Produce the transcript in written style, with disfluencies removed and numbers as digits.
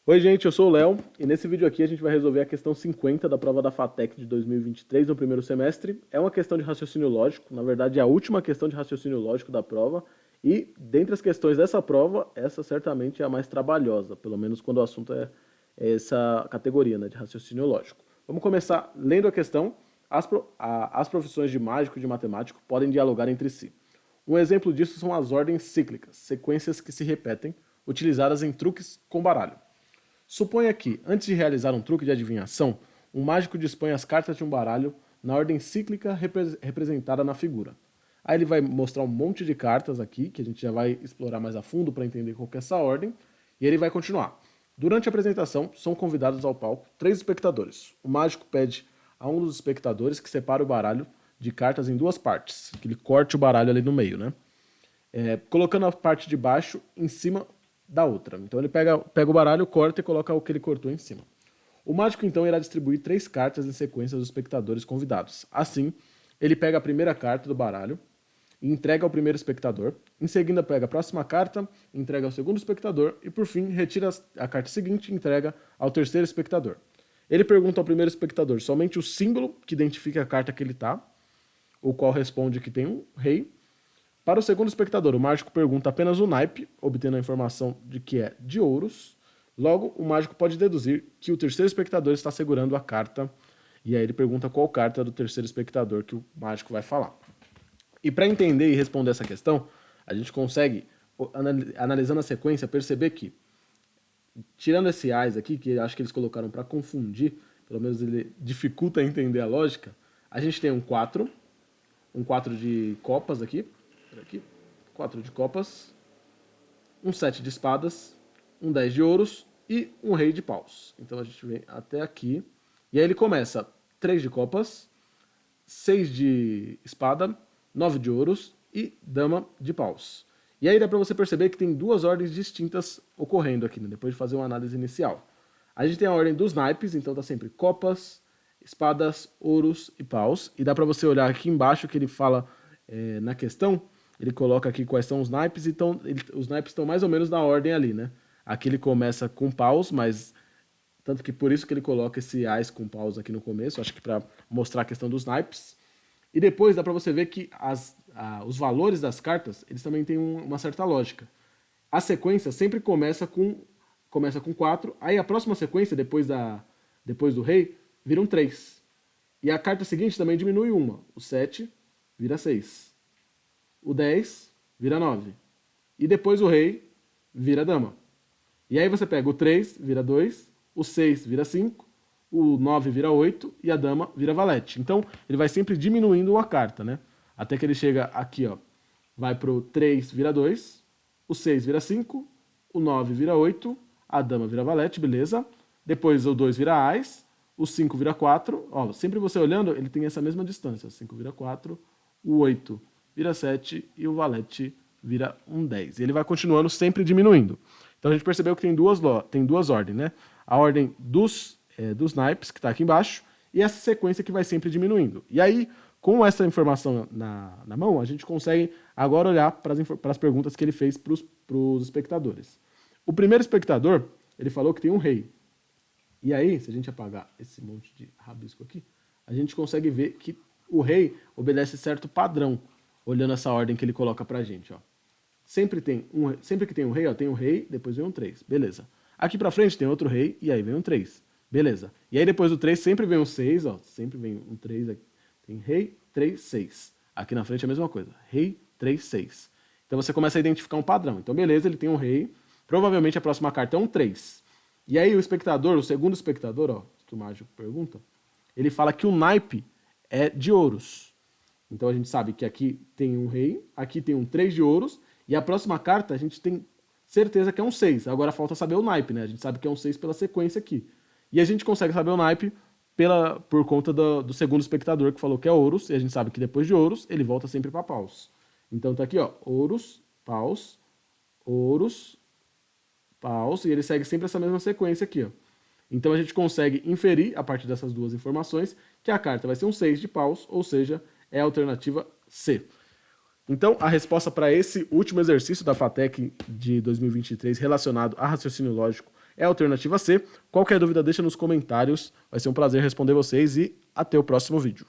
Oi gente, eu sou o Léo e nesse vídeo aqui a gente vai resolver a questão 50 da prova da FATEC de 2023 no primeiro semestre. É uma questão de raciocínio lógico, na verdade é a última questão de raciocínio lógico da prova e dentre as questões dessa prova, essa certamente é a mais trabalhosa, pelo menos quando o assunto é essa categoria, né, de raciocínio lógico. Vamos começar lendo a questão. As profissões de mágico e de matemático podem dialogar entre si. Um exemplo disso são as ordens cíclicas, sequências que se repetem, utilizadas em truques com baralho. Suponha que, antes de realizar um truque de adivinhação, um mágico dispõe as cartas de um baralho na ordem cíclica representada na figura. Aí ele vai mostrar um monte de cartas aqui, que a gente já vai explorar mais a fundo para entender qual que é essa ordem, e ele vai continuar. Durante a apresentação, são convidados ao palco 3 espectadores. O mágico pede a um dos espectadores que separe o baralho de cartas em 2 partes, que ele corte o baralho ali no meio, né? Colocando a parte de baixo em cima da outra. Então ele pega o baralho, corta e coloca o que ele cortou em cima. O mágico então irá distribuir 3 cartas em sequência aos espectadores convidados. Assim, ele pega a primeira carta do baralho e entrega ao primeiro espectador. Em seguida, pega a próxima carta, entrega ao segundo espectador e, por fim, retira a carta seguinte e entrega ao terceiro espectador. Ele pergunta ao primeiro espectador somente o símbolo que identifica a carta que ele está, o qual responde que tem um rei. Para o segundo espectador, o mágico pergunta apenas o naipe, obtendo a informação de que é de ouros. Logo, o mágico pode deduzir que o terceiro espectador está segurando a carta, e aí ele pergunta qual carta do terceiro espectador que o mágico vai falar. E para entender e responder essa questão, a gente consegue, analisando a sequência, perceber que, tirando esse ais aqui, que acho que eles colocaram para confundir, pelo menos ele dificulta entender a lógica, a gente tem um 4 de copas aqui, 4 de copas, um 7 de espadas, um 10 de ouros e um rei de paus. Então a gente vem até aqui. E aí ele começa 3 de copas, 6 de espada, 9 de ouros e dama de paus. E aí dá para você perceber que tem 2 ordens distintas ocorrendo aqui, né, depois de fazer uma análise inicial. A gente tem a ordem dos naipes, então tá sempre copas, espadas, ouros e paus. E dá para você olhar aqui embaixo que ele fala na questão. Ele coloca aqui quais são os naipes, então os naipes estão mais ou menos na ordem ali, né? Aqui ele começa com paus, mas tanto que por isso que ele coloca esse ás com paus aqui no começo, acho que para mostrar a questão dos naipes. E depois dá para você ver que os valores das cartas, eles também têm uma certa lógica. A sequência sempre começa com 4, aí a próxima sequência, depois do rei, vira um 3. E a carta seguinte também diminui uma. O 7 vira 6. O 10 vira 9. E depois o rei vira dama. E aí você pega o 3, vira 2, o 6 vira 5, o 9 vira 8 e a dama vira valete. Então ele vai sempre diminuindo uma carta, né? Até que ele chega aqui, ó. Vai pro 3 vira 2, o 6 vira 5, o 9 vira 8, a dama vira valete, beleza? Depois o 2 vira ás, o 5 vira 4. Ó, sempre você olhando, ele tem essa mesma distância. O 5 vira 4, o 8 vira 7 e o valete vira um 10. E ele vai continuando sempre diminuindo. Então a gente percebeu que tem duas ordens, né? A ordem dos naipes, que está aqui embaixo, e essa sequência que vai sempre diminuindo. E aí, com essa informação na mão, a gente consegue agora olhar para as perguntas que ele fez para os espectadores. O primeiro espectador, ele falou que tem um rei. E aí, se a gente apagar esse monte de rabisco aqui, a gente consegue ver que o rei obedece certo padrão, olhando essa ordem que ele coloca pra gente, ó. Sempre que tem um rei, ó, tem um rei, depois vem um 3, beleza. Aqui pra frente tem outro rei, e aí vem um 3, beleza. E aí depois do 3 sempre vem um 6, ó, sempre vem um 3 aqui. Tem rei, 3, 6. Aqui na frente é a mesma coisa, rei, 3, 6. Então você começa a identificar um padrão. Então beleza, ele tem um rei, provavelmente a próxima carta é um 3. E aí o espectador, o segundo espectador, ó, que o mágico pergunta, ele fala que o naipe é de ouros. Então a gente sabe que aqui tem um rei, aqui tem um 3 de ouros, e a próxima carta a gente tem certeza que é um 6. Agora falta saber o naipe, né? A gente sabe que é um 6 pela sequência aqui. E a gente consegue saber o naipe por conta do segundo espectador que falou que é ouros, e a gente sabe que depois de ouros ele volta sempre para paus. Então tá aqui, ó, ouros, paus, e ele segue sempre essa mesma sequência aqui, ó. Então a gente consegue inferir, a partir dessas duas informações, que a carta vai ser um 6 de paus, ou seja, é a alternativa C. Então, a resposta para esse último exercício da FATEC de 2023 relacionado a raciocínio lógico é a alternativa C. Qualquer dúvida deixa nos comentários, vai ser um prazer responder vocês e até o próximo vídeo.